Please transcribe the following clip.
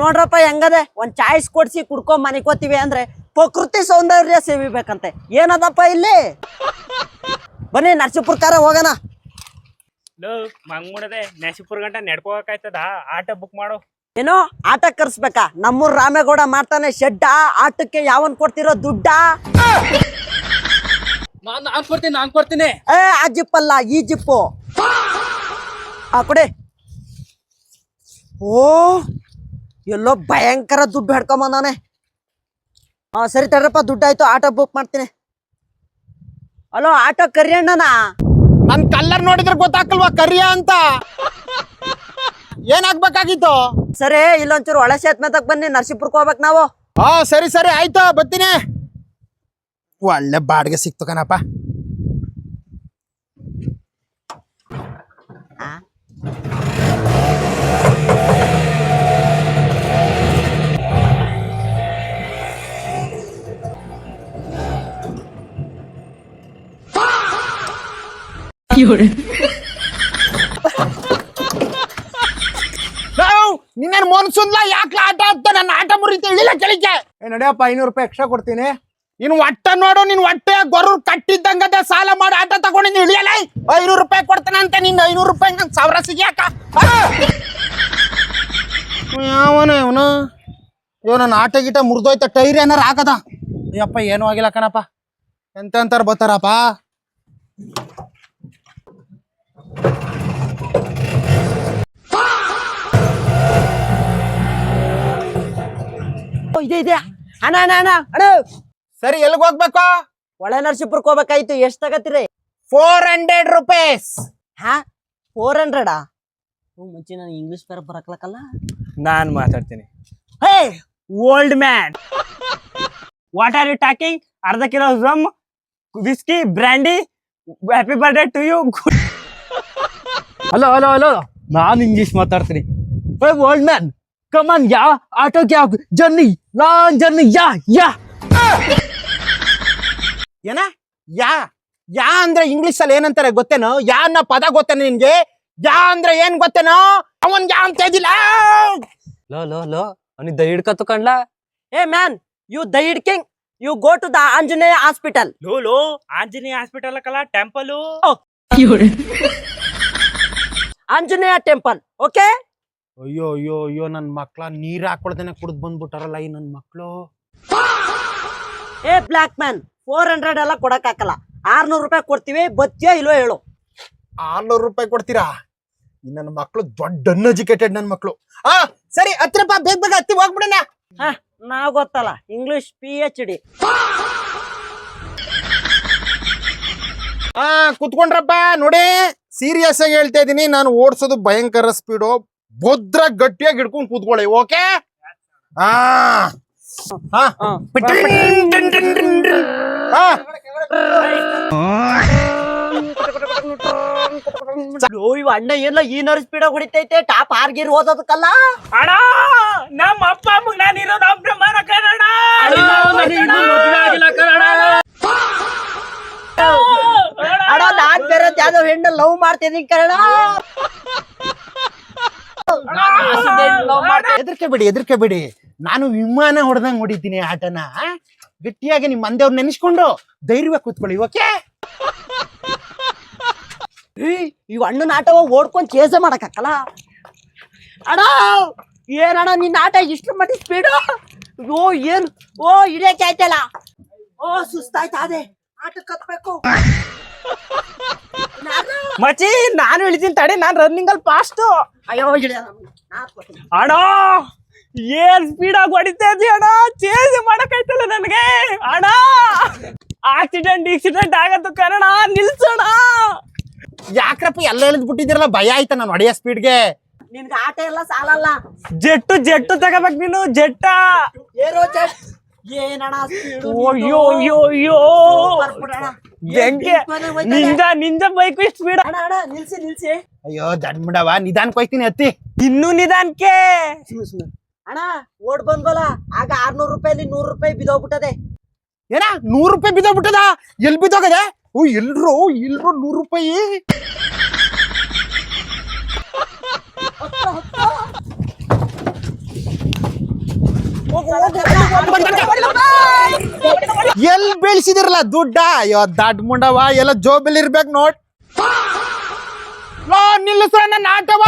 ನೋಡ್ರಪ್ಪ ಹೆಂಗದೆ ಒಂದ್ ಚಾಯ್ಸ್ ಕೊಡ್ಸಿ ಕುಡ್ಕೊಂಡ್ ಮನಿಕೋತೀವಿ ಅಂದ್ರೆ ಪ್ರಕೃತಿ ಸೌಂದರ್ಯ ಸೇವಿಬೇಕಂತೆ ಏನದಪ್ಪ ಇಲ್ಲಿ ಬನ್ನಿ ನರಸೀಪುರಕಾರ ಹೋಗೋಣ. ಮಂಗ್ಮುಡದೆ ನರಸೀಪುರ ಗಂಟ ನಡ್ಕೋಕಾಯ್ತದ ಆಟ ಬುಕ್ ಮಾಡು. ಏನೋ ಆಟ ಕರ್ಸ್ಬೇಕಾ? ನಮ್ಮೂರ್ ರಾಮೇಗೌಡ ಮಾಡ್ತಾನೆ ಶೆಡ್ಡ, ಆಟಕ್ಕೆ ಯಾವನ್ ಕೊಡ್ತಿರೋ ದುಡ್ಡ? ನಾನ್ ಕೊಡ್ತೀನಿ. ಆ ಜಿಪ್ ಅಲ್ಲ ಈ ಜಿಪ್ಪು. ಕೊಡಿ. ಓ ಎಲ್ಲೋ ಭಯಂಕರ ದುಡ್ಡು ಹಿಡ್ಕೊಂಬಂದಾನೆ. ಸರಿ ತಡ್ರಪ್ಪ, ದುಡ್ಡು ಆಯ್ತು, ಆಟೋ ಬುಕ್ ಮಾಡ್ತೀನಿ. ಹಲೋ ಆಟೋ ಕರಿಯಣ್ಣನ? ನನ್ ಕಲ್ಲರ್ ನೋಡಿದ್ರೆ ಗೊತ್ತಾಗಲ್ವಾ ಕರಿಯ ಅಂತ? ಏನಾಗ್ಬೇಕಾಗಿತ್ತು? ಸರಿ ಇಲ್ಲೊಂಚೂರು ಒಳ ಸೇತ್ಮೆತಕ್ ಬನ್ನಿ, ನರಸೀಪುರಕ್ಕೆ ಹೋಗ್ಬೇಕು ನಾವು. ಸರಿ ಸರಿ ಆಯ್ತು ಬರ್ತೀನಿ. ಒಳ್ಳೆ ಬಾಡಿಗೆ ಸಿಕ್ತು ಕಣಪ್ಪ. ನಿನ್ನೇನು ಮನ್ಸುಲ್ಲ ಯಾಕೆ ಆಟ ಆಡ್ತಾ? ನನ್ನ ಆಟ ಮುರಿತ ಇಳಿಲ್ಲ ಕೆಳಿಕೆ. ನಡಿಯಪ್ಪ 500 ರೂಪಾಯಿ ಎಕ್ಸ್ಟ್ರಾ ಕೊಡ್ತೀನಿ. ನೀನು ಒಟ್ಟ ನೋಡು, ನಿನ್ ಹೊಟ್ಟೆ ಗೊರು ಕಟ್ಟಿದ್ದಂಗದ ಸಾಲ ಮಾಡಿ ಆಟ ತಗೊಂಡಿದ್ದು ಇಳಿಯಲ್ಲ. 500 ರೂಪಾಯಿ ಕೊಡ್ತಾನೆ ಅಂತ ನಿನ್ನ 500 ರೂಪಾಯಿ ನಂಗೆ 1000 ಸಿಗ್ಯಾಕ? ಯಾವನ ಇವನು? ನನ್ನ ಆಟ ಗೀಟ ಮುರಿದೋಯ್ತ, ಟೈರ್ ಏನಾರ ಹಾಕದ? ಅಯ್ಯಪ್ಪ ಏನೂ ಆಗಿಲ್ಲ ಕಣಪ್ಪ. ಎಂತಾರ ಬರ್ತಾರಪ್ಪ. ಇದೆ ಅಣ್ಣ ಅಣ್ಣ ಅಣ್ಣ ಅಣ್ಣ. ಸರಿ ಎಲ್ಲಿಗೆ ಹೋಗ್ಬೇಕು? ಒಳ ನರಸೀಪುರಕ್ಕೆ ಹೋಗ್ಬೇಕಾಯ್ತು. ಎಷ್ಟ್ ತಗತ್ತೀರಿ? 400 ರೂಪೀಸ್. 400? ಮುಂಚೆ ನಾನು ಇಂಗ್ಲಿಷ್ ಬೇರೆ ಬರಕ್ಲಕ್ಕಲ್ಲ. ನಾನ್ ಮಾತಾಡ್ತೀನಿ. Hey old man, what are you talking? ಅರ್ಧ kilo rum, whisky, brandy, happy birthday to you. Hello hello hello, ನಾನು ಇಂಗ್ಲಿಷ್ ಮಾತಾಡ್ತೀನಿ. Old man come on, yeah auto ಕ್ಯಾ journey, long journey, yeah yeah. ಏನ ಯಾ ಯಾ ಅಂದ್ರೆ ಇಂಗ್ಲಿಷ್ ಅಲ್ಲಿ ಏನಂತಾರೆ ಗೊತ್ತೇನೋ? ಯಾ ಅನ್ನೋ ಪದ ಗೊತ್ತೇನೋ ನಿನ್ಗೆ? ಯಾ ಅಂದ್ರೆ ಏನ್ ಗೊತ್ತೇನೋ? ಅವನ್ ಯಾ ಅಂತ ಇದಿಲ್ಲ. ಲೋ ಲೋ ಲೋ, ಅವನಿಗೆ ದೈ ಹಿಡ್ಕತ್ತು ಕಣ್ಲಾ. ಏ man, you the king, you go to the Anjaneya hospital. ಲೋ ಲೋ, ಆಂಜನೇಯ ಹಾಸ್ಪಿಟಲ್ ಕಲ್ಲ, ಟೆಂಪಲ್. Anjaneya temple, okay. ಅಯ್ಯೋ ಅಯ್ಯೋ ಅಯ್ಯೋ, ನನ್ ಮಕ್ಳ ನೀರ್ ಹಾಕೊಳ್ದೇನೆ ಕುಡ್ದು ಬಂದ್ಬಿಟ್ಟಾರಲ್ಲ ಈ ನನ್ ಮಕ್ಳು. ಏ ಬ್ಲಾಕ್ ಮ್ಯಾನ್, 400 ಎಲ್ಲ ಕೊಡಕ್ ಹಾಕಲ್ಲ. 600 ರೂಪಾಯಿ ಕೊಡ್ತೀವಿ, ಬತ್ತಿಯೋ ಇಲ್ವೋ ಹೇಳು. 600 ರೂಪಾಯಿ ಕೊಡ್ತೀರಾ? ಈ ನನ್ನ ಮಕ್ಳು ದೊಡ್ಡ ಅನ್ಎಜುಕೇಟೆಡ್ ನನ್ ಮಕ್ಳು. ಸರಿ 10 ರೂಪಾಯಿ ಬೇಗ ಬೇಗ ಹತ್ತಿ ಹೋಗ್ಬಿಡೋಣ. ನಾವ್ ಗೊತ್ತಲ್ಲ, ಇಂಗ್ಲಿಷ್ PhD. ಕುತ್ಕೊಂಡ್ರಪ್ಪ. ನೋಡಿ ಸೀರಿಯಸ್ ಆಗಿ ಹೇಳ್ತಾ ಇದೀನಿ, ನಾನು ಓಡಿಸೋದು ಭಯಂಕರ ಸ್ಪೀಡು. ಭದ್ರ ಗಟ್ಟಿಯಾಗಿ ಹಿಡ್ಕೊಂಡು ಕೂತ್ಕೊಳ್ಳಿ, ಓಕೆ? ಇವ ಅಣ್ಣ ಎಲ್ಲ ಈನರ್ ಸ್ಪೀಡ್ ಹೊಡಿತೈತೆ. ಟಾಪ್ ಆರ್ಗಿರ್ ಓದೋದಕ್ಕಲ್ಲ ಅಣ್ಣ. ನಮ್ಮ ಅಪ್ಪ ಅಮ್ಮಗೆ ನಾನು ಇರೋದು ಒಬ್ರು ಮರ ಕನ್ನಡ. ಅಣ್ಣ ನಾನ್ ಬೇರೆ ಯಾವ್ದೋ ಹೆಣ್ಣು ಲವ್ ಮಾಡ್ತಿದ್ದೀನಿ ಕನ್ನಡ. ಎದರ್ಕೆ ಬಿಡಿ, ನಾನು ವಿಮಾನ ಹೊಡೆದಂಗ್ ಹೊಡಿತೀನಿ ಆಟನ. ಗಟ್ಟಿಯಾಗಿ ನಿಮ್ ಮಂದೇವ್ರು ನೆನೆಸ್ಕೊಂಡು ಧೈರ್ಯವಾಗಿ ಕೂತ್ಕೊಳ್ಳಿ, ಓಕೆ? ಇವ್ ಅಣ್ಣನ ಆಟ ಓಡ್ಕೊಂಡ್ ಚೇಸ ಮಾಡಕ್ಕಾಗಲ್ಲ. ಅಣ್ಣ ಏನಣ್ಣ ನಿನ್ನ ಆಟ ಇಷ್ಟು ಮಟ್ಟಿ ಸ್ಪೀಡು? ಏನ್ ಹಿಡಿಯಕ್ಕೆ ಆಯ್ತಲ್ಲ. ಸುಸ್ತಾಯ್ತ ಅದೇ ಆಟ ಕತ್ಬೇಕು. ಮಚ್ಚಿ ನಾನು ಇಳಿತೀನಿ ತಡೆ, ನಾನ್ ರನ್ನಿಂಗ್ ಅಲ್ಲಿ ಫಾಸ್ಟ್. ಅಯ್ಯೋ ಅಣ್ಣ ಏನ್ ಸ್ಪೀಡ್ ಆಗಿ ಹೊಡಿತಾ ಇದ್ದೀ ಅಣ್ಣ, ಚೇಂಜ್ ಮಾಡಕ್ಕಾಯ್ತಲ್ಲ ನನ್ಗೆ. ಅಣ್ಣ ಆಕ್ಸಿಡೆಂಟ್ ಆಗತ್ತು ಕನ್ನಡ, ನಿಲ್ಸೋಣ. ಯಾಕ್ರಪ್ಪ ಎಲ್ಲ ಎಳೆದ್ ಬಿಟ್ಟಿದಿರಲ್ಲ, ಭಯ ಆಯ್ತಾ ನಾನು ಹೊಡೆಯೋ ಸ್ಪೀಡ್ಗೆ? ನಿನ್ಗೆ ಆಟ ಎಲ್ಲ ಸಾಲಲ್ಲ. ಜೆಟ್ಟು ತಗೋಬೇಕು ನೀನು, ಜೆಟ್ಟ. ಏರೋ ಜೆಟ್ ಏನಣ್ಣ? ಅಯ್ಯೋ ಅಯ್ಯೋ ಅಯ್ಯೋ, ನಿಂದ ಬೈಕ್ ಸ್ಪೀಡ್. ಅಣ್ಣ ನಿಲ್ಸಿ. ಅಯ್ಯೋ ಜಡ್ಮಿಡವ, ನಿಧಾನಕ್ಕೆ ಹೋಯ್ತೀನಿ ಹತ್ತಿ. ಇನ್ನೂ ನಿಧಾನಕ್ಕೆ. ಅಣ್ಣ ಓಡ್ ಬಂದ್ವಲ್ಲ, ಆಗ 600 ರೂಪಾಯಿ 100 ರೂಪಾಯಿ ಬಿದ್ದೋಗ್ಬಿಟ್ಟದೆ. ಏನ 100 ರೂಪಾಯಿ ಬಿದ್ದೋಗ್ಬಿಟ್ಟದ? ಎಲ್ಲಿ ಬಿದ್ದೋಗದೆ? ಇಲ್ರು 100 ರೂಪಾಯಿ. ಎಲ್ ಬೆಳ್ಸಿದಿರಲ್ಲ ದುಡ್ಡ ಅಯ್ಯೋ ದಡ್ ಮುಂಡವ ಎಲ್ಲ ಜೋಬಲ್ಲಿ ಇರ್ಬೇಕು ನೋಡ್ ನಿಲ್ಲಿಸೋ ನನ್ನ ಆಟವ